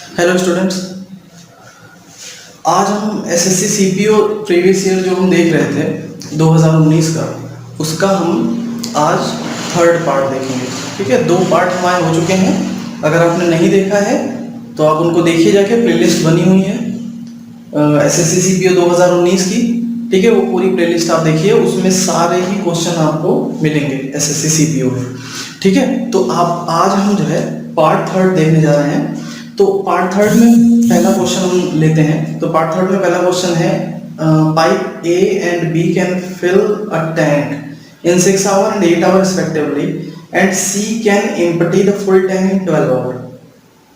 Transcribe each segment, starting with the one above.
Hello students. आज हम SSC CPO previous year जो हम देख रहे थे 2019 का, उसका हम आज थर्ड पार्ट देखेंगे। ठीक है, दो पार्ट हमारे हो चुके हैं। अगर आपने नहीं देखा है तो आप उनको देखिए, जाके प्लेलिस्ट बनी हुई है एसएससी सीपीओ 2019 की। ठीक है, वो पूरी प्लेलिस्ट आप देखिए, उसमें सारे ही क्वेश्चन आपको मिलेंगे एसएससी सीपीओ में। ठीक है, तो आप आज हम जो है पार्ट थर्ड देखने जा रहे हैं। तो पार्ट थर्ड में पहला क्वेश्चन हम लेते हैं। तो पार्ट थर्ड में पहला क्वेश्चन है, pipe A and B can fill a tank in 6 hour and 8 hour respectively and C can empty the full tank in 12 hour.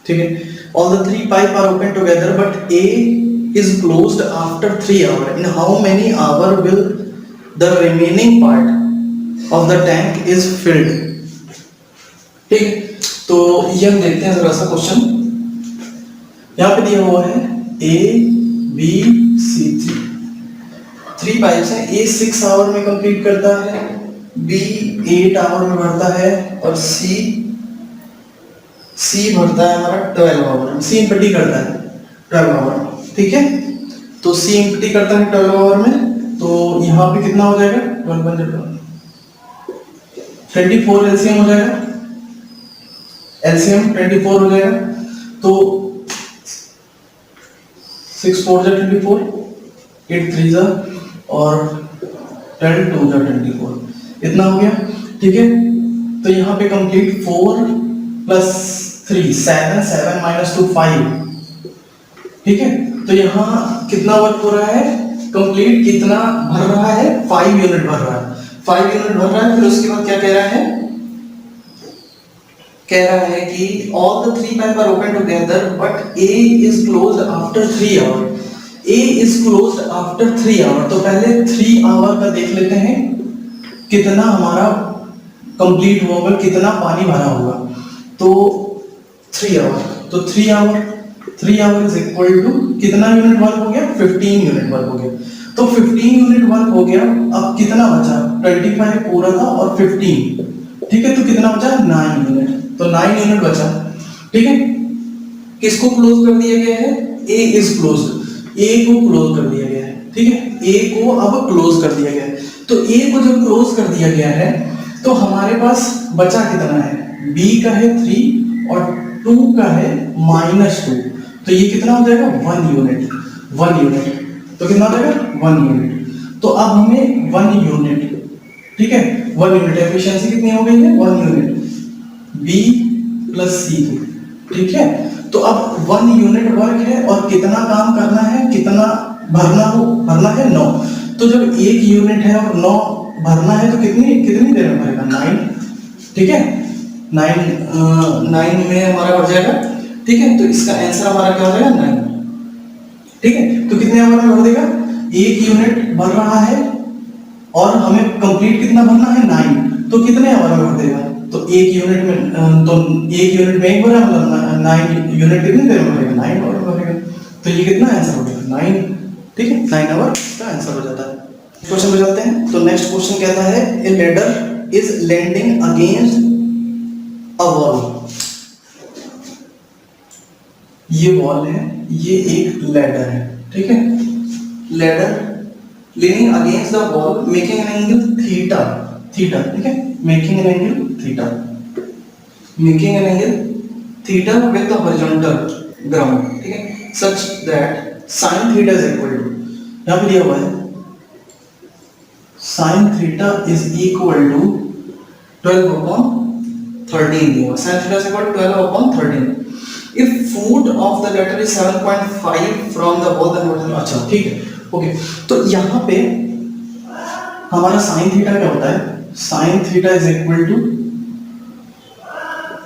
ठीक है, all the 3 pipe are open together but A is closed after 3 hours. In how many hours will the remaining part of the tank is filled? ठीक, तो ये हम देखते हैं जरा सा क्वेश्चन। यहाँ पे दिया हुआ है A, B, C, 3 पाइप्स हैं। A 6 आवर में कंप्लीट करता है, B 8 आवर में भरता है और C भरता है हमारा 12 आवर में। C एम्प्टी करता है 12 आवर में। ठीक है, तो C एम्प्टी करता है 12 आवर में। तो यहाँ पे कितना हो जाएगा, 24 एलसीएम हो जाएगा। एलसीएम 24 हो जाएगा। तो 6 4 जा 24, 8 3 जा और 10 2 जा 24, इतना हो गया। ठीक है, तो यहाँ पे कंप्लीट 4 प्लस 3 7 7 माइनस 2 5। ठीक है, तो यहाँ कितना वर्क हो रहा है, कंप्लीट कितना भर रहा है, 5 यूनिट भर रहा है। 5 यूनिट भर रहा है। फिर उसके बाद क्या कह रहा है, कह रहा है कि all the 3 pipe are open together but A is closed after 3 hour. A is closed after 3 hour. तो पहले 3 आवर का देख लेते हैं, कितना हमारा कंप्लीट होगा, कितना पानी भरा होगा। तो 3 आवर, तो 3 आवर इज इक्वल टू कितना यूनिट वर्क हो गया, 15 यूनिट वर्क हो गया। तो 15 यूनिट वर्क हो गया। अब कितना बचा, 25 पूरा था और 15। ठीक है, तो कितना बचा, 9 यूनिट। तो 9 यूनिट बचा। ठीक है, किसको क्लोज कर दिया गया है, ए इज क्लोज्ड, ए को क्लोज कर दिया गया है। ठीक है, ए को अब क्लोज कर दिया गया है। तो ए को जब क्लोज कर दिया गया है तो हमारे पास बचा कितना है, बी का है 3 और 2 का है -2। तो ये कितना हो जाएगा, 1 यूनिट। तो कितना हो जाएगा, 1 यूनिट। तो अब हमें 1 यूनिट, ठीक है, 1 यूनिट एफिशिएंसी कितनी हो गई है, 1 यूनिट, B प्लस C। ठीक है, तो अब 1 यूनिट वर्क है और कितना काम करना है, कितना भरना है 9। तो जब 1 यूनिट है और 9 भरना है तो कितनी देर में भरेगा, 9। ठीक है, 9 में हमारा भर जाएगा। ठीक है, तो इसका आंसर हमारा क्या हो जाएगा, 9। ठीक है, तो कितने आवर में भर देगा, 1 यूनिट भर रहा है और हमें कंप्लीट कितना भरना है, 9। तो कितने आवर में भर देगा, तो 1 यूनिट में, तो 1 यूनिट में एक भरा, मतलब 9 यूनिट कितनी देर में भरेगा, 9 आवर में भरेगा। तो ये कितना आंसर हो गया, 9। ठीक है, 9 आवर का आंसर हो जाता है। क्वेश्चन पे चलते हैं। तो नेक्स्ट क्वेश्चन कहता है, a ladder is landing against a wall. ये वॉल है, ये एक लैडर है। ठीक है, ladder leaning against the wall making an angle theta। ठीक है, making an angle theta with the horizontal ground। ठीक है, such that sin theta is equal to, यहाँ पे दिया हुआ है sin theta is equal to 12/13 दिया हुआ। sin theta is equal to 12/13 if foot of the letter is 7.5 from the wall then what। अच्छा, ठीक है, ओके। तो यहाँ पे हमारा साइन थीटा क्या होता है, sine theta is equal to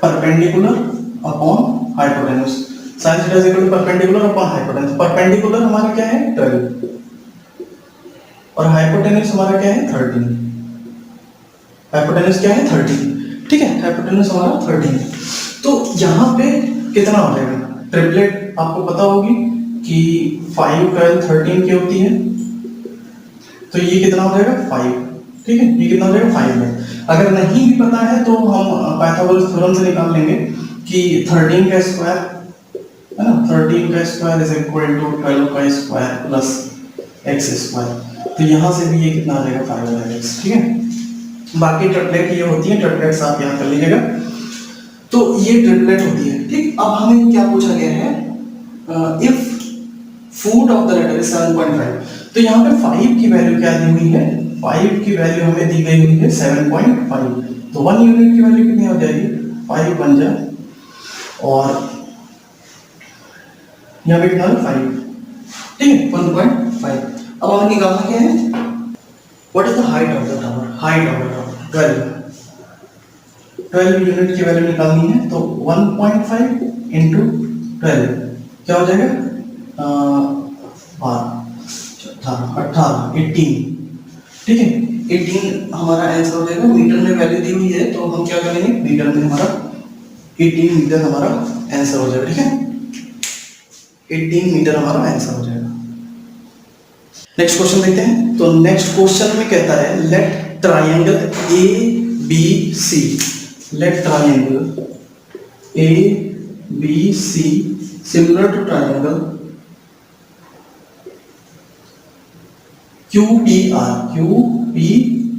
perpendicular upon hypotenuse. Sine theta is equal to perpendicular upon hypotenuse. Perpendicular हमारा क्या है, 12 और हाइपोटेन्यूज हमारा क्या है, 13। हाइपोटेन्यूज क्या है, 13। ठीक है, हाइपोटेन्यूज हमारा 13। तो यहाँ पे कितना हो जाएगा, ट्रिपलेट आपको पता होगी कि 5 12 13 की होती है। तो ये कितना हो जाएगा, 5। ठीक है, ये कितना हो जाएगा, 5 है। अगर नहीं भी पता है तो हम पाइथागोरस थ्योरम से निकाल लेंगे कि 13 का स्क्वायर है ना, 13 का स्क्वायर इज इक्वल टू 12 का स्क्वायर प्लस एक्स स्क्वायर। तो यहाँ से भी ये कितना आ जाएगा 5x, ठीक है। बाकी ट्रिपलेट ये होती है, ट्रिपलेट्स आप यहाँ कर लीजिएगा। तो ये ट्रिपलेट होती है, ठीक। अब हमें क्या पूछा गया है, if foot of the ladder is 7.5, तो यहाँ पे 5 की वैल्यू क्या दी हुई है, 5 की वैल्यू हमें दी गई हुई है 7.5। तो 1 यूनिट की वैल्यू कितनी हो जाएगी, 5 बन जाए, और यहाँ पे कितना है 5, ठीक है, 1.5। अब हमें निकालना क्या है, what is the height of the tower, height of the tower 12 unit की वैल्यू निकालनी है। तो 1.5 इंटू 12 क्या हो जाएगा, 18, ठीक है, 18 हमारा आंसर हो जाएगा। मीटर में वैल्यू दी हुई है तो हम क्या करेंगे, मीटर में हमारा 18 मीटर हमारा आंसर हो जाएगा, ठीक है, 18 मीटर हमारा आंसर हो जाएगा। नेक्स्ट क्वेश्चन देखते हैं। तो नेक्स्ट क्वेश्चन में कहता है let triangle A B C, let triangle A B C similar to triangle Q P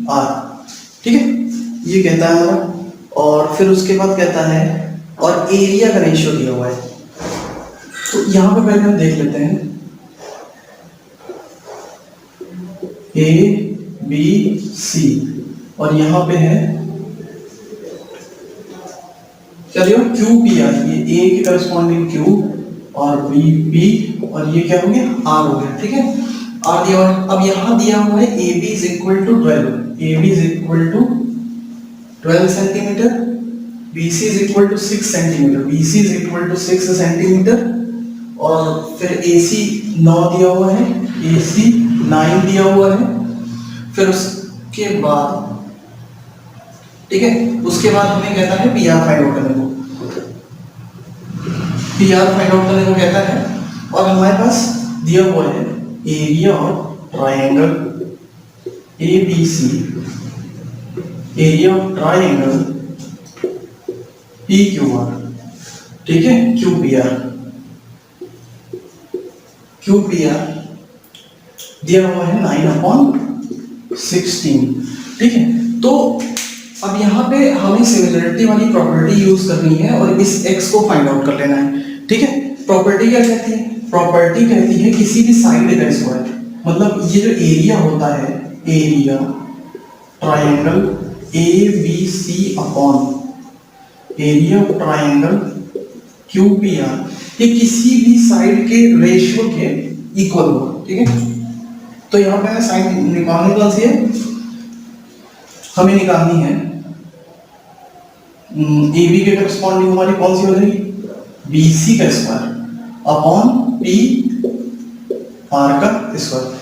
R, ठीक है, ये कहता है हमारा। और फिर उसके बाद कहता है और एरिया का रेशियो दिया हुआ है। तो यहां पे पहले हम देख लेते हैं ए बी सी, और यहां पे है क्या दिया, क्यू पी आर, ये ए की करस्पॉन्डिंग क्यू और बी पी, और ये क्या हो गया, आर हो गया, ठीक है, आर दिया हुआ है। अब यहां दिया हुआ है A B is equal to 12, A B is equal to 12 centimetre, B C is equal to 6 centimetre, B C is equal to 6 centimetre, और फिर ए सी 9 दिया हुआ है, ए सी 9 दिया हुआ है। फिर उसके बाद, ठीक है, उसके बाद हमें कहता है पी आर फाइंड आउट करने को, पी आर फाइंड आउट करने को कहता है। और हमारे पास दिया हुआ है area of triangle A B C, area of triangle P Q R, ठीक है, Q P R, Q P R दिया हुआ है 9/16, ठीक है। तो अब यहाँ पे हमें सिमिलरिटी वाली प्रॉपर्टी यूज करनी है और इस x को फाइंड आउट कर लेना है, ठीक है। प्रॉपर्टी क्या कहती है, प्रॉपर्टी कहती है किसी भी साइड का स्क्वायर, मतलब ये जो एरिया होता है, area triangle A B C upon area of triangle Q P R, ये किसी भी साइड के रेशियो के इक्वल होगा, ठीक है। तो यहाँ पे साइड निकालनी कौन सी है, हमें निकालनी है ए बी के करस्पॉन्डिंग हमारी कौन सी हो जाएगी, बी सी का स्क्वायर अपॉन पी आर का स्क्वायर।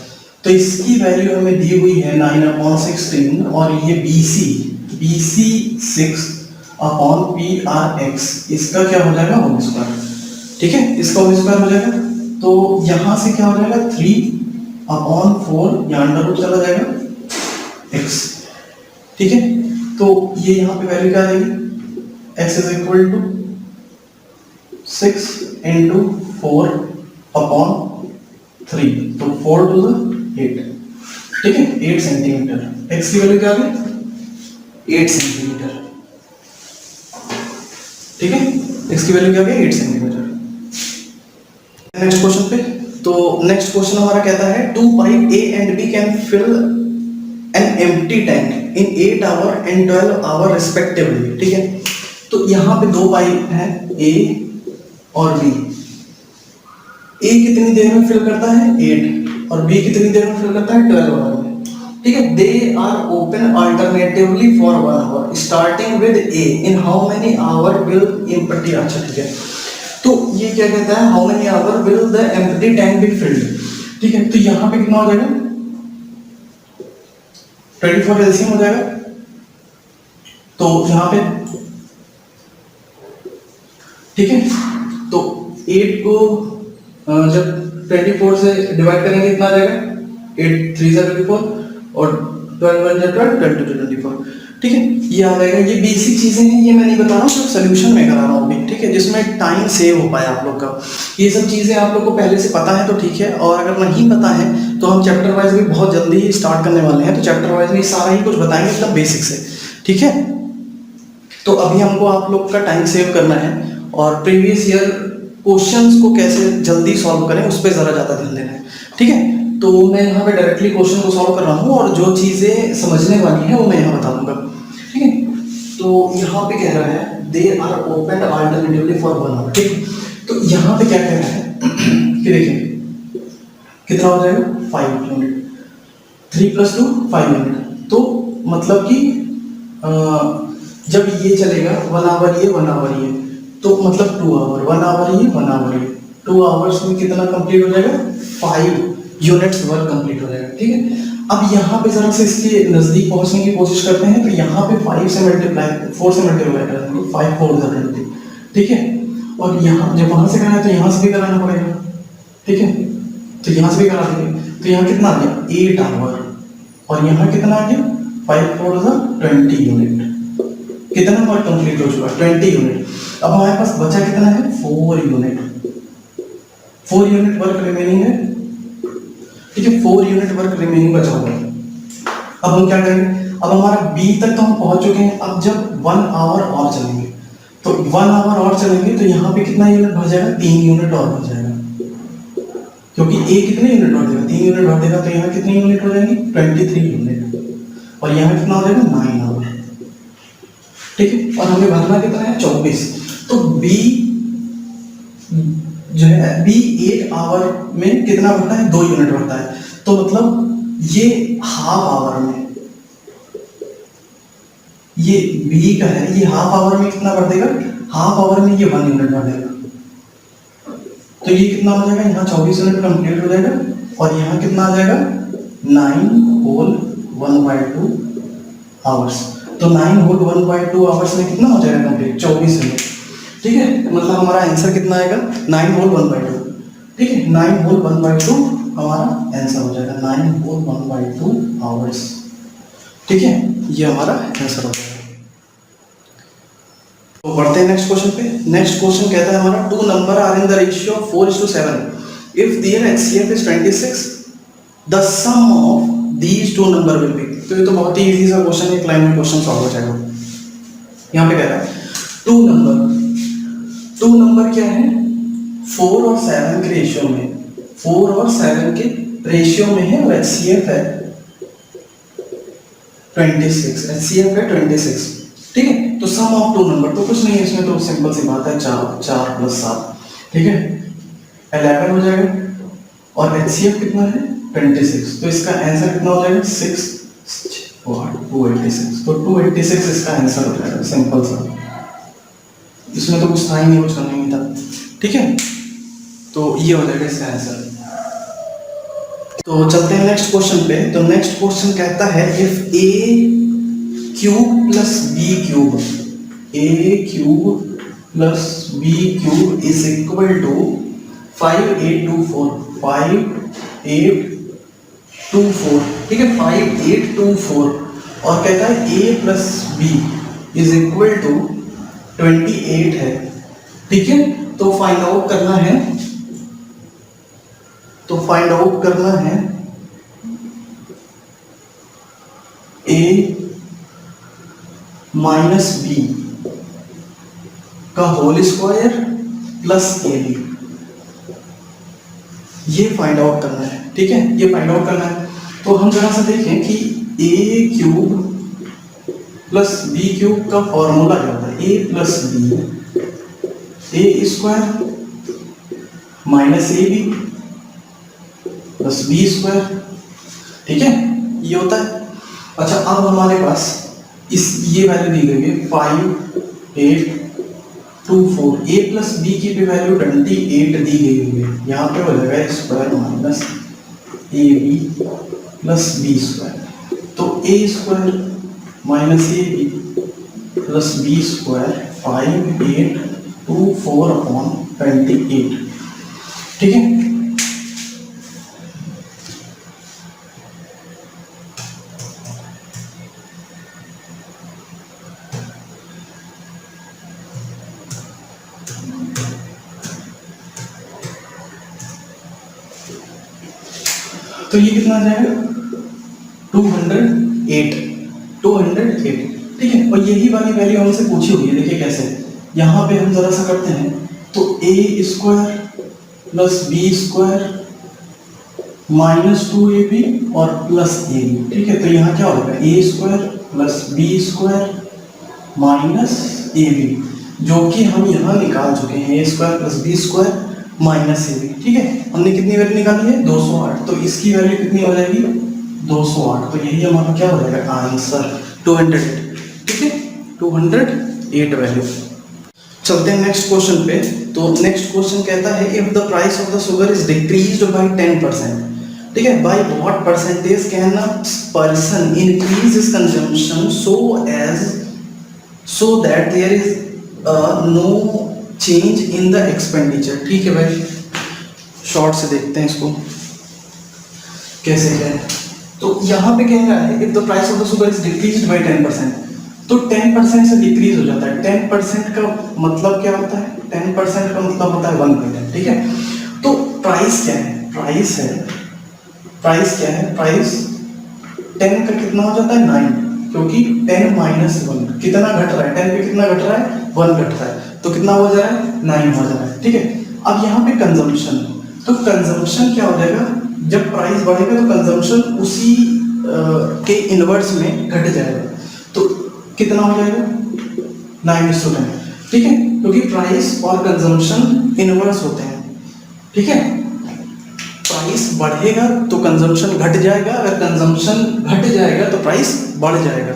तो इसकी वैल्यू हमें दी हुई है 9/16, और ये B C 6 upon P R x, इसका क्या हो जाएगा, होल स्क्वायर, ठीक है, इसका होल स्क्वायर हो जाएगा। तो यहां से क्या हो जाएगा 3/4, यहां अंडर रूट चला जाएगा x, ठीक है। तो ये यहां पे वैल्यू क्या आ जाएगी, x is equal to 6 into 4 upon 3, तो 4 to the 8, ठीक है, 8 सेंटीमीटर। x की वैल्यू क्या आ गई, 8 सेंटीमीटर, ठीक है, x की वैल्यू क्या आ गई, 8 सेंटीमीटर। नेक्स्ट क्वेश्चन पे, तो नेक्स्ट क्वेश्चन हमारा कहता है 2 pipe A and B can fill an empty tank in 8 hour and 12 hour respectively, ठीक है। तो यहाँ पे 2 पाइप हैं A और B, A कितनी देर में फिल करता है 8, और B कितनी देर में फिल करता है 12 आवर में, ठीक है। They are open alternatively for 1 hour starting with A, in how many hour will empty, अच्छा ठीक है। तो ये क्या कहता है, how many hour will the empty tank be filled, ठीक है। तो यहाँ पे कितना हो जाएगा, 24 एलसीएम हो जाएगा। तो यहाँ पे ठीक है, तो 8 को जब 24 से डिवाइड करेंगे कितना आ जाएगा, 8 3 जा 24, और 12 1 जा 12, 12 2 24, ठीक है, ये आ जाएगा। ये बेसिक चीजें हैं, ये मैं नहीं बता रहा हूँ, सिर्फ सोल्यूशन में करा रहा हूँ अभी, ठीक है, जिसमें टाइम सेव हो पाए आप लोग का। ये सब चीजें आप लोग को पहले से पता है तो ठीक है, और अगर नहीं पता है तो हम चैप्टर वाइज भी बहुत जल्दी ही स्टार्ट करने वाले हैं, तो चैप्टर वाइज भी सारा ही कुछ बताएंगे एकदम बेसिक से, ठीक है। तो अभी हमको आप लोग का टाइम सेव करना है और प्रीवियस ईयर क्वेश्चंस को कैसे जल्दी सॉल्व करें उस पर ज़रा ज़्यादा ध्यान देना है, ठीक है। तो मैं यहाँ पे डायरेक्टली क्वेश्चन को सॉल्व कर रहा हूँ और जो चीज़ें समझने वाली हैं वो मैं यहाँ बता दूंगा, ठीक है। तो यहाँ पे कह रहा है they are open alternatively for 1 hour, ठीक। तो यहाँ पे क्या कह रहा है कि देखिए कितना हो जाएगा 5 यूनिट, 3 + 2 5 यूनिट। तो मतलब कि जब ये चलेगा 1 आवर ये 1 आवर ये, तो मतलब 2 आवर, 1 आवर ये 1 आवर ये, 2 आवर्स में कितना कंप्लीट हो जाएगा 5 यूनिट्स वर्क कंप्लीट हो जाएगा, ठीक है। अब यहाँ पे जरा से इसके नजदीक पहुंचने की कोशिश करते हैं, तो यहाँ पे 5 से मल्टीप्लाई 4 से मल्टीप्लाई करेंगे, 5 4 20, ठीक है। और यहाँ जब वहां से कराना है तो यहाँ से भी कराना पड़ेगा, ठीक है। तो यहाँ से भी करा देंगे, तो यहाँ कितना आ गया 8 आवर, और यहाँ कितना आ गया 5 4 20 यूनिट। कितना वर्क कंप्लीट हो चुका 20 यूनिट। अब हमारे पास बचा कितना है 4 यूनिट, 4 यूनिट वर्क रिमेनिंग है, ठीक है। 4 यूनिट वर्क रिमेनिंग बचा हुआ है। अब हम क्या करेंगे, अब हमारा बी तक तो हम पहुंच चुके हैं, अब जब 1 आवर और चलेंगे, तो 1 आवर और चलेंगे तो यहाँ पे कितना यूनिट भर जाएगा 3 यूनिट और भर जाएगा, क्योंकि ए कितने यूनिट भर देगा 3 यूनिट भर देगा, तो यहाँ कितनी यूनिट हो जाएगी 23 यूनिट, और यहाँ कितना हो जाएगा 9 आवर, ठीक है। और हमें भरना कितना है 24। तो बी जो है बी 8 आवर में कितना भरता है 2 यूनिट भरता है, तो मतलब ये हाफ आवर में, ये बी का है, ये हाफ आवर में कितना भर देगा, हाफ आवर में ये 1 यूनिट भर देगा। तो ये कितना हो जाएगा, यहाँ 24 यूनिट कंप्लीट हो जाएगा, और यहाँ कितना आ जाएगा 9 होल 1/2 आवर्स। तो 9 होल 1/2 आवर्स में कितना हो जाएगा कंप्लीट 24 यूनिट, ठीक है। मतलब हमारा आंसर कितना आएगा 9 होल 1/2, ठीक है। 9 होल 1/2 हमारा आंसर हो जाएगा, 9 होल 1/2 आवर्स, ठीक है। ये हमारा आंसर हो जाएगा। तो बढ़ते हैं नेक्स्ट क्वेश्चन पे। नेक्स्ट क्वेश्चन कहता है हमारा 2 number are in the ratio 4:7 if there HCF is 26 the sum of these 2 number will be. तो ये तो बहुत ही इजी सा क्वेश्चन है, एक लाइन में क्वेश्चन सॉल्व हो जाएगा। यहाँ पे कह रहा है 2 नंबर क्या है 4 और 7 के रेशियो में, 4 और 7 के रेशियो में है, और HCF है 26, HCF है 26, ठीक है। तो सम ऑफ 2 नंबर, तो कुछ नहीं है इसमें, तो सिंपल सी बात है 4 + 7, ठीक है 11 हो जाएगा, और HCF कितना है 26, तो इसका आंसर कितना हो जाएगा 6 286, तो 286 इसका आंसर हो जाएगा, सिंपल सा, इसमें तो कुछ था ही नहीं, कुछ करना नहीं था, ठीक है। तो ये हो जाएगा इसका आंसर। तो चलते हैं नेक्स्ट क्वेश्चन पे। तो नेक्स्ट क्वेश्चन कहता है if a³ + b³ is equal to 5824 5824, ठीक है 5824, और कहता है a + b is equal to 28 है, ठीक है। तो फाइंड आउट करना है, a - b का होल स्क्वायर प्लस ab, ये फाइंड आउट करना है, ठीक है, ये फाइंड आउट करना है। तो हम जरा सा देखें कि a³ + b³ का फॉर्मूला क्या होता है, a + b a² - ab + b², ठीक है, ये होता है। अच्छा, अब हमारे पास ये वैल्यू दी गई है 5824, a + b की भी वैल्यू 28 दी गई हुई है, यहाँ पे हो जाएगा स्क्वायर माइनस ab + b², तो a² - ab + b² 5824/28, ठीक है। तो ये कितना आ जाएगा 208, 208, ठीक है। और यही वाली वैल्यू हमसे पूछी हुई है, देखिए कैसे, यहाँ पे हम जरा सा करते हैं तो A square plus B square minus 2ab और प्लस ए बी, ठीक है। तो यहाँ क्या होगा A square plus B square minus A B, जो कि हम यहाँ निकाल चुके हैं, A square plus B square minus A B, ठीक है। हमने कितनी वैल्यू निकाली है 208, तो इसकी वैल्यू कितनी हो जाएगी 208, तो यही हमारा क्या हो जाएगा आंसर 208, ठीक है, 208 वैल्यू। चलते हैं नेक्स्ट क्वेश्चन पे। तो नेक्स्ट क्वेश्चन कहता है if the price of the sugar is decreased by 10%, ठीक है, by what percentage can a person increase his consumption so that there is no change in the expenditure, ठीक है भाई। Short से देखते हैं इसको कैसे है। तो यहाँ पे कह रहा है if the price of the sugar is decreased by 10%, तो 10% से डिक्रीज हो जाता है। 10% का मतलब क्या होता है, 10% का मतलब होता है 1%, ठीक है। तो प्राइस क्या है, प्राइस क्या है, प्राइस 10 का कितना हो जाता है 9, क्योंकि 10 माइनस 1 कितना घट रहा है, 10 पे कितना घट रहा है 1 घट रहा है, तो कितना हो जा रहा है 9 हो जा रहा है, ठीक है। अब यहाँ पे कंजम्पशन, तो कंजम्पशन क्या हो जाएगा, जब प्राइस बढ़ेगा तो कंजम्पशन उसी के इनवर्स में घट जाएगा, तो कितना हो जाएगा 9:10, ठीक है, क्योंकि प्राइस और कंजम्पशन इनवर्स होते हैं, ठीक है। प्राइस बढ़ेगा तो कंजम्पशन घट जाएगा, अगर कंजम्पशन घट जाएगा तो प्राइस बढ़ जाएगा,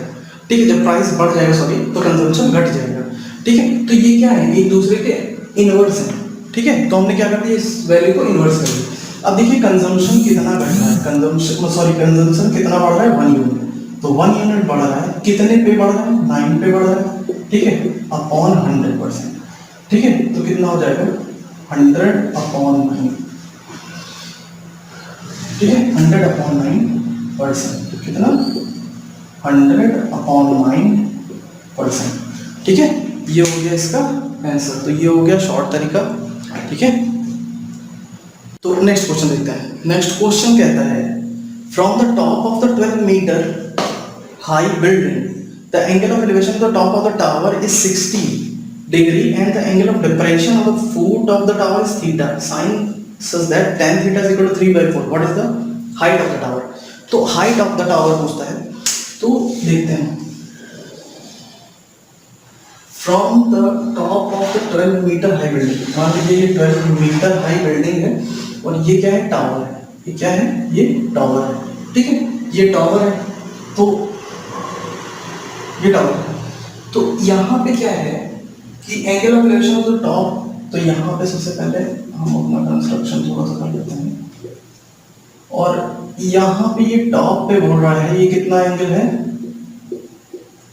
ठीक है। जब प्राइस बढ़ जाएगा सॉरी तो कंजम्पशन घट जाएगा, ठीक है। तो ये क्या है, एक दूसरे के इनवर्स है, ठीक है। तो हमने क्या कर दिया, इस वैल्यू को इनवर्स कर दिया। अब देखिए कंजम्पशन कितना घट रहा है, कंजम्पशन कितना बढ़ रहा है 1 यूनिट, तो 1 यूनिट बढ़ रहा है, कितने पे बढ़ रहा है 9 पे बढ़ रहा है, ठीक है, अपॉन 100%, ठीक है। तो कितना हो जाएगा 100/9, ठीक है, 100/9%, कितना 100/9%, ठीक है। ये हो गया इसका आंसर, तो ये हो गया शॉर्ट तरीका, ठीक है। तो नेक्स्ट क्वेश्चन देखते हैं। नेक्स्ट क्वेश्चन कहता है from the top of the 12 metre high building, the angle of elevation of the top of the tower is 60 degree and the angle of depression of the foot of the tower is theta. Sin such that tan theta is equal to 3/4. What is the height of the tower? तो height of the tower पूछता है, तो देखते हैं from the top of the 12 meter high building, मान लीजिए ये 12 metre high building है और ये क्या है टावर है, ये क्या है, ये टावर है, ठीक है, ये टावर है, तो ये टावर है। तो यहाँ पे क्या है कि angle of elevation of the top, तो यहाँ पे सबसे पहले हम अपना कंस्ट्रक्शन थोड़ा सा कर लेते हैं, और यहाँ पे ये टॉप पे बोल रहा है ये कितना एंगल है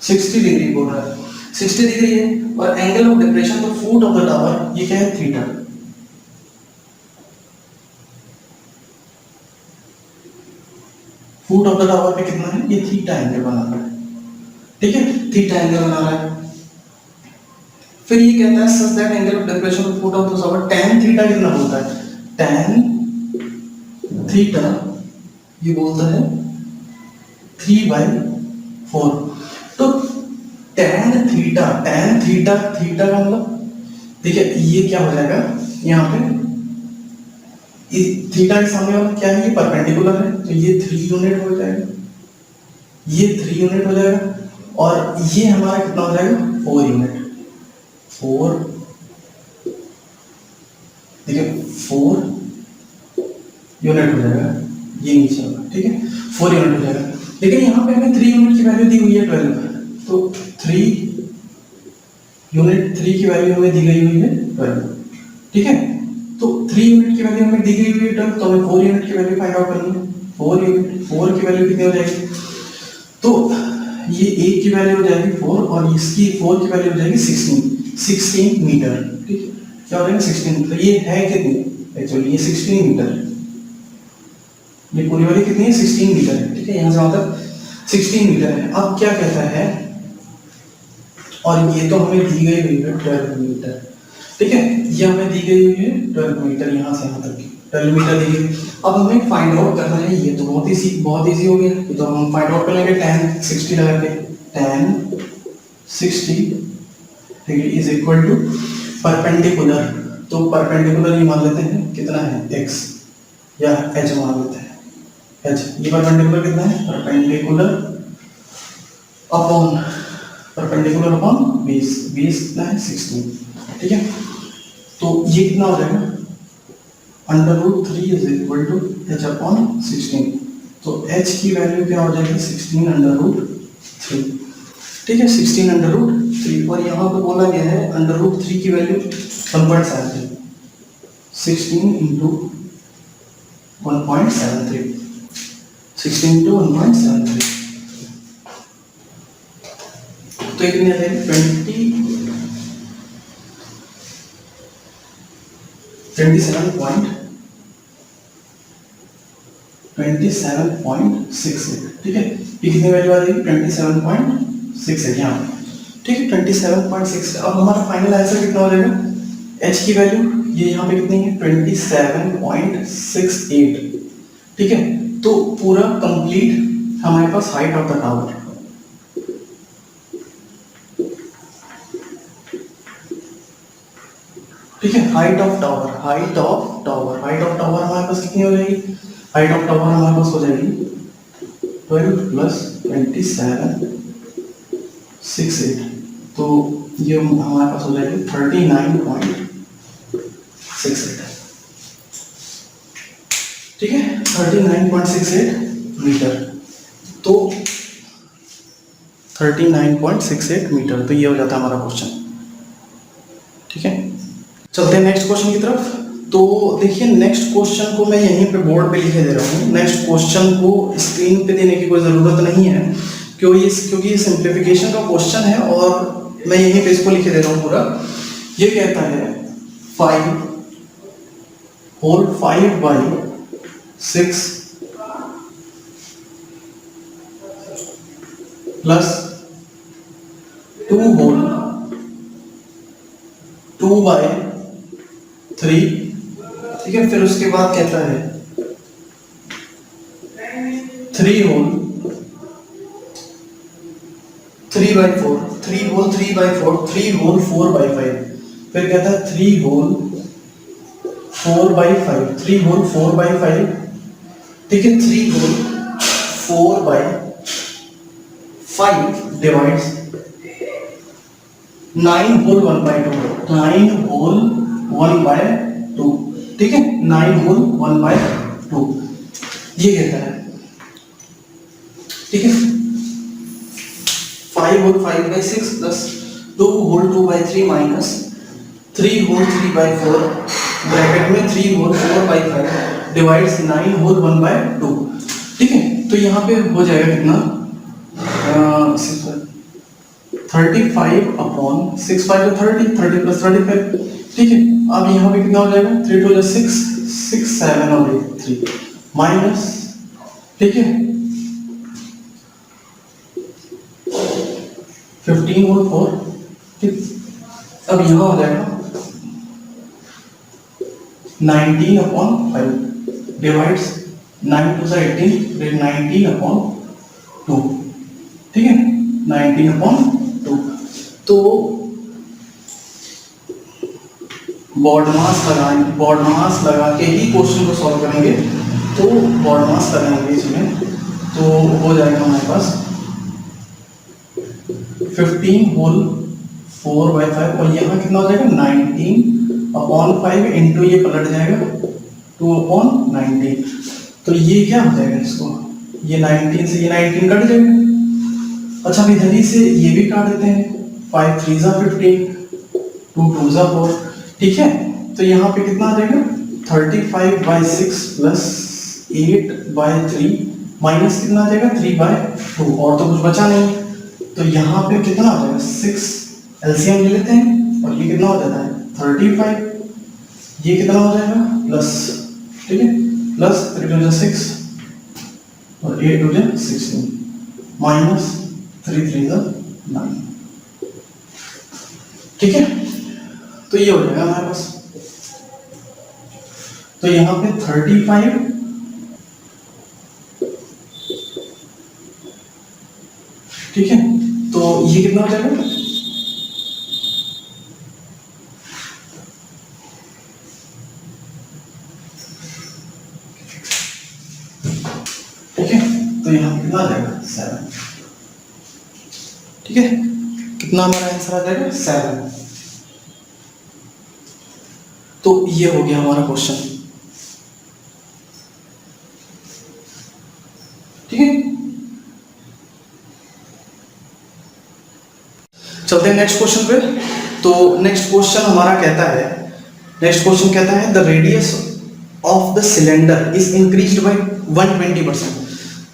60 डिग्री बोल रहा है, 60 डिग्री है, और angle of depression of foot of the tower ये क्या है theta, foot of the tower पे कितना है, ये थीटा एंगल बना रहा है, ठीक है, थीटा एंगल बना रहा है। फिर ये कहता है such that angle of depression of foot of the tower, tan theta कितना बोलता है, tan थीटा ये बोलता है 3/4, तो tan थीटा थीटा का मतलब देखिए ये क्या हो जाएगा, यहाँ पे थीटा के सामने वाला क्या है, ये परपेंडिकुलर है, तो ये 3 यूनिट हो जाएगा, ये 3 यूनिट हो जाएगा, और ये हमारा कितना हो जाएगा 4 यूनिट, 4 देखिए 4 यूनिट हो जाएगा, ये नीचे होगा, ठीक है, 4 यूनिट हो जाएगा। लेकिन यहाँ पे हमें 3 यूनिट की वैल्यू दी हुई है 12 में, तो 3 यूनिट 3 की वैल्यू हमें दी गई हुई है 12, ठीक है। तो 3 यूनिट की वैल्यू हमें दी गई हुई है 12, तो हमें 4 यूनिट की वैल्यू फाइंड आउट करनी है। 4 यूनिट, 4 की वैल्यू कितनी हो जाएगी, तो ये 1 की वैल्यू हो जाएगी 4 और इसकी 4 की वैल्यू हो जाएगी 16 मीटर, ठीक है, क्या हो जाएगा 16, तो ये है कितनी, एक्चुअली ये 16 मीटर है, ये पूरी वाली कितनी है 16 मीटर है, ठीक है, यहाँ से वहाँ तक 16 मीटर है। अब क्या कहता है, और ये तो हमें दी गई हुई है 12 मीटर, ठीक है, ये हमें दी गई हुई है 12 मीटर यहाँ से यहाँ तक की, डेलीमीटर दी गई। अब हमें फाइंड आउट करना है, ये तो बहुत इजी हो गया, ये तो हम फाइंड आउट कर लेंगे tan 60 लगा के, tan 60 degree is equal to perpendicular, तो परपेंडिकुलर ये मान लेते हैं कितना है x या h मान लेते हैं h, ये परपेंडिकुलर कितना है, परपेंडिकुलर अपॉन 20 कितना है 16, ठीक है। तो ये कितना हो जाएगा, √3 is equal to h upon 16, तो h की वैल्यू क्या हो जाएगी 16√3, ठीक है 16√3, और यहाँ पे बोला गया है √3 की वैल्यू 1.73, 16 इंटू 1.73, 16 इंटू 1.73, तो ये कितनी आ जाएगी 27.68, ठीक है। ये कितनी वैल्यू आ जाएगी 27.68 यहाँ, ठीक है 27.6। अब हमारा फाइनल आंसर कितना हो जाएगा, h की वैल्यू ये यहाँ पे कितनी है 27.68, ठीक है। तो पूरा कंप्लीट हमारे पास हाइट ऑफ द टावर, ठीक है, हाइट ऑफ टावर हमारे पास कितनी हो जाएगी, हाइट ऑफ टावर हमारे पास हो जाएगी 12 प्लस 27.68, तो ये हमारे पास हो जाएगी 39.68, ठीक है 39.68 मीटर, तो 39.68 मीटर, तो ये हो जाता है हमारा क्वेश्चन, ठीक है। चलते हैं नेक्स्ट क्वेश्चन की तरफ। तो देखिए नेक्स्ट क्वेश्चन को मैं यहीं पे बोर्ड पे लिखे दे रहा हूँ, नेक्स्ट क्वेश्चन को स्क्रीन पे देने की कोई ज़रूरत नहीं है, क्योंकि ये सिंप्लीफिकेशन का क्वेश्चन है और मैं यहीं पे इसको लिखे दे रहा हूँ पूरा। ये कहता है 5 होल 5/6 प्लस 2 होल 2/3, ठीक है। फिर उसके बाद कहता है 3 होल 3/4, 3 होल 3/4, 3 होल 4/5, फिर कहता है 3 होल 4/5, 3 होल 4/5, ठीक है 3 होल 4/5 डिवाइड्स 9 होल 1/2, 9 होल 1/2, ठीक है 9 होल 1/2 ये कहता है, ठीक है 5 whole 5/6 plus 2 whole 2/3 minus 3 whole 3/4 bracket में 3 होल 4/5 डिवाइड्स 9 होल 1/2, ठीक है। तो यहाँ पे हो जाएगा कितना 35 अपॉन 6, 5 30, 30 प्लस 35, ठीक है। अब यहाँ पे कितना हो जाएगा 3 2 6, 6 7 और 8 3 माइनस, ठीक है 15 और 4, ठीक। अब यहाँ हो जाएगा 19 अपॉन 5 डिवाइड्स 9 2 18, 19 अपॉन 2, ठीक है 19 अपॉन 2। तो बॉड मास लगा के ही क्वेश्चन को सॉल्व करेंगे, तो बॉड मास लगाएंगे इसमें, तो हो जाएगा हमारे पास 15 होल 4/5 और यहाँ कितना हो जाएगा 19 अपॉन 5 इंटू ये पलट जाएगा 2 अपॉन 19, तो ये क्या हो जाएगा इसको, ये 19 से ये 19 कट जाएगा। अच्छा अब इधर ही से ये भी काट देते हैं, 5 3 ज़ा 15, 2 2 ज़ा 4, ठीक है। तो यहाँ पे कितना आ जाएगा 35/6 प्लस 8/3 माइनस कितना आ जाएगा 3/2, और तो कुछ बचा नहीं, तो यहाँ पे कितना आ जाएगा 6, एलसीएम ले लेते हैं और ये कितना हो जाता है 35, ये कितना हो जाएगा प्लस, ठीक है प्लस 3 2 6 और 8 2 16 माइनस 3 3 9, ठीक है। तो ये हो जाएगा हमारे पास। तो यहाँ पे 35, ठीक है, तो ये कितना हो जाएगा, ठीक है, तो यहाँ कितना आ जाएगा 7, ठीक है, कितना हमारा आंसर आ जाएगा 7। तो ये हो गया हमारा क्वेश्चन, ठीक है। चलते हैं नेक्स्ट क्वेश्चन पे। तो नेक्स्ट क्वेश्चन हमारा कहता है, the radius of the cylinder is increased by 120%।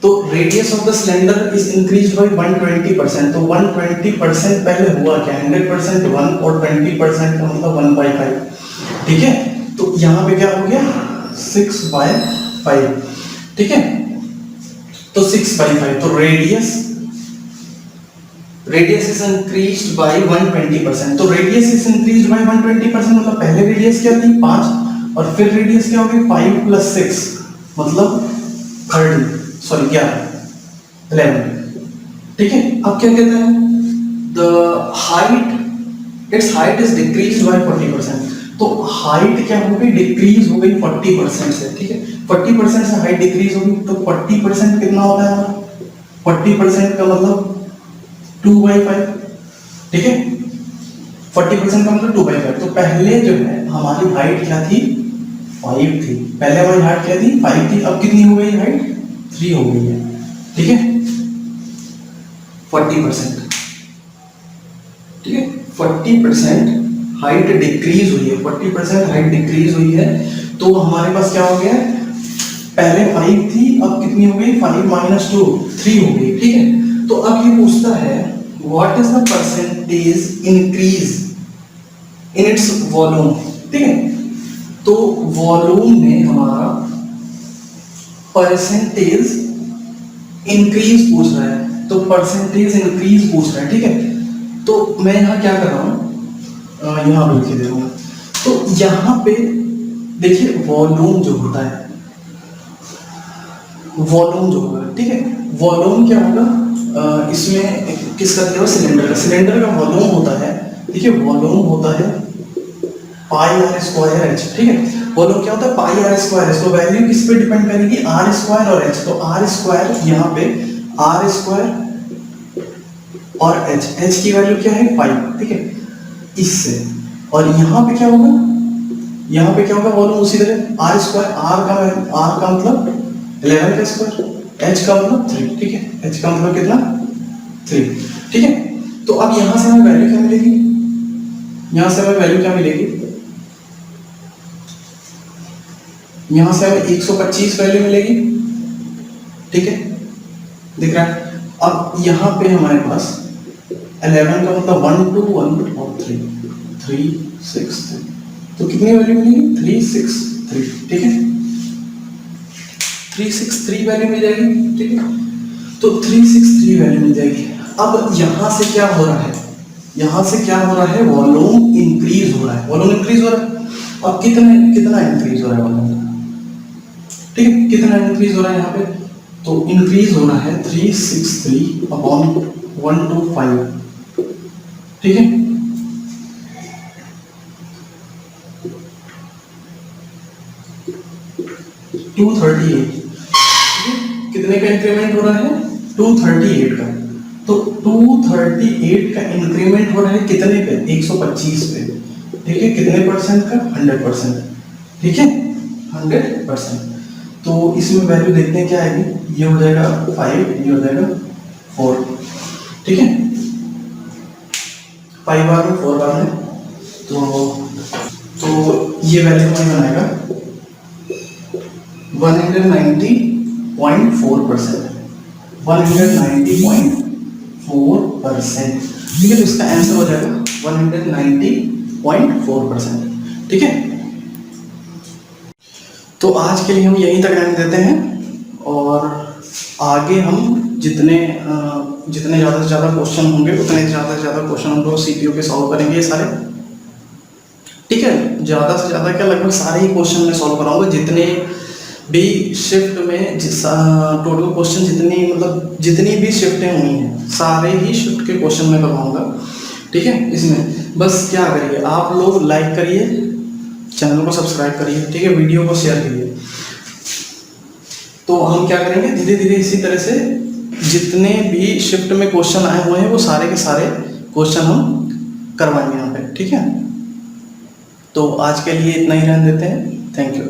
तो radius of the cylinder is increased by 120%। तो 120% पहले हुआ क्या, 100% 1 और 20% का मतलब 1/5, ठीक है। तो यहाँ पे क्या हो गया 6/5, ठीक है। तो 6/5, तो रेडियस इज इंक्रीज्ड बाय 120%। तो रेडियस इज इंक्रीज्ड बाय 120% मतलब पहले रेडियस क्या थी 5 और फिर रेडियस क्या हो गई 5 + 6 मतलब 11, ठीक है। अब क्या कहते हैं, it's height is decreased bye 40%। तो हाइट क्या हो गई, डिक्रीज हो गई 40% से, ठीक है। 40% से हाइट डिक्रीज होगी, तो 40% कितना होता है, 40% का मतलब 2/5, ठीक है। 40% का मतलब 2/5। तो पहले जो है हमारी हाइट क्या थी 5 थी, पहले हमारी हाइट क्या थी 5 थी, अब कितनी हो गई हाइट 3 हो गई है, ठीक है। 40%, ठीक है, 40% हाइट डिक्रीज हुई है, 40% हाइट डिक्रीज हुई है। तो हमारे पास क्या हो गया, पहले 5 थी अब कितनी हो गई 5 - 2 3 हो गई, ठीक है। तो अब ये पूछता है what is the percentage increase in its volume, ठीक है। तो वॉल्यूम में हमारा परसेंटेज इंक्रीज पूछ रहा है, तो परसेंटेज इंक्रीज पूछ रहा है, ठीक है। तो मैं यहाँ क्या कर रहा हूँ, यहाँ लिख के दे दूंगा। तो यहाँ पे देखिए वॉल्यूम जो होता है, वॉल्यूम जो होगा, ठीक है, वॉल्यूम क्या होगा, इसमें किसका दिया हुआ, सिलेंडर का वॉल्यूम होता है, ठीक है। वॉल्यूम होता है πr²h, ठीक है। वॉल्यूम क्या होता है πr²h। तो वैल्यू किस पे डिपेंड करेगी, r² और h। तो r² यहाँ पे r² और h की वैल्यू क्या है 5, ठीक है, इससे। और यहाँ पे क्या होगा, वॉल्यूम उसी तरह r², r का मतलब 11 का स्क्वायर, h का मतलब 3, ठीक है, h का मतलब कितना 3, ठीक है। तो अब यहां से हमें वैल्यू क्या मिलेगी, यहां से हमें 125 वैल्यू मिलेगी, ठीक है, दिख रहा है। अब यहाँ पे हमारे पास 11 का मतलब 1 2 1 और 3 6 3, तो कितनी वैल्यू मिलेगी 363, ठीक है, 363 वैल्यू मिल जाएगी, ठीक है। तो 363 वैल्यू मिल जाएगी। अब यहां से क्या हो रहा है, वॉल्यूम इंक्रीज हो रहा है, अब कितना इंक्रीज हो रहा है वॉल्यूम, ठीक है, कितना इंक्रीज हो रहा है यहाँ पे, तो इंक्रीज हो रहा है 363/125, ठीक है। कितने का इंक्रीमेंट हो रहा है 238 का। तो 238 का इंक्रीमेंट हो रहा है कितने पे 125 पे, ठीक है, कितने परसेंट का 100%, ठीक है, 100%। तो इसमें वैल्यू देखते हैं क्या आएगी, ये हो जाएगा 5, ये हो जाएगा 4, ठीक है, 5 बार में 4 बार में, तो ये वैल्यू हमें बनाएगा 190.4%, 190.4%, ठीक है। तो इसका आंसर हो जाएगा 190.4%, ठीक है। तो आज के लिए हम यहीं तक रहने देते हैं, और आगे हम जितने ज़्यादा से ज़्यादा क्वेश्चन होंगे उतने ज़्यादा से ज़्यादा क्वेश्चन हम लोग सीपीयू पे सॉल्व करेंगे ये सारे, ठीक है। ज़्यादा से ज़्यादा क्या लगभग सारे ही क्वेश्चन मैं सॉल्व कराऊंगा, जितने भी शिफ्ट में टोटल क्वेश्चन जितनी मतलब जितनी भी शिफ्टें हुई हैं सारे ही शिफ्ट के क्वेश्चन मैं करवाऊंगा। ठीक है, इसमें बस क्या करिए आप लोग, लाइक करिए, चैनल को सब्सक्राइब करिए, ठीक है, वीडियो को शेयर करिए। तो हम क्या करेंगे धीरे धीरे इसी तरह से जितने भी शिफ्ट में क्वेश्चन आए हुए हैं वो सारे के सारे क्वेश्चन हम करवाएंगे यहाँ पे। ठीक है, तो आज के लिए इतना ही रहने देते हैं। Thank you.